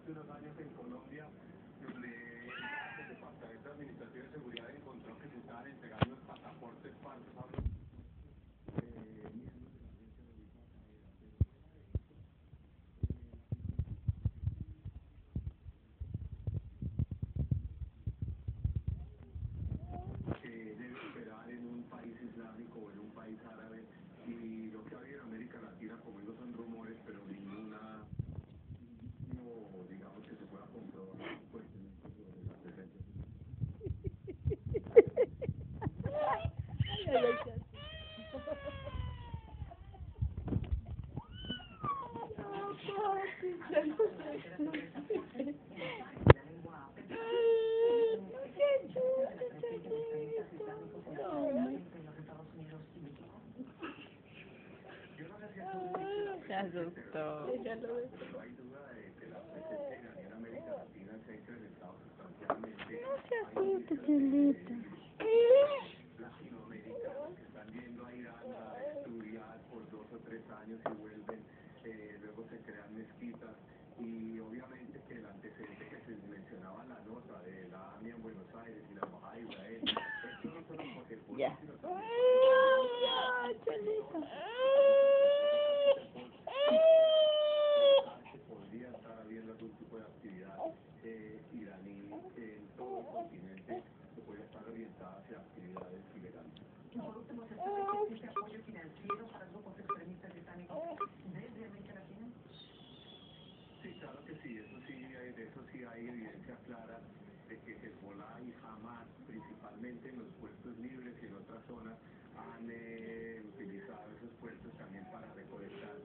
hace unos años en Colombia, donde el Departamento de Administración de Seguridad encontró que se estaban entregando pasaportes falsos a los que debe operar en un país islámico o en un país árabe. Y lo que ha habido en América Latina, como digo, son rumores, pero ninguna, no, digamos que se pueda comprobar, pues, en la presencia. Se asustó. No hay duda de que la presencia iraní en América Latina se ha incrementado sustancialmente. No se asuste, Chelita. Latinoamericanos que están yendo a Irán a estudiar por 2 o 3 años y vuelven, luego se crean mezquitas y obviamente que el antecedente que se mencionaba en la nota de la AMIA en Buenos Aires y la embajada de Israel, esto no solo porque el Ya. sino también Ya, Chelita. que podría estar habiendo algún tipo de actividad iraní en todo el continente que puede estar orientada hacia actividades ilegales. Y por último, ¿se sabe que existe apoyo financiero para grupos extremistas islámicos desde América Latina? Sí, claro que sí, de eso sí hay evidencia clara de que Hezbollah y Hamas, principalmente en los puestos libres y en otras zonas, han utilizado esos puestos también para recolectar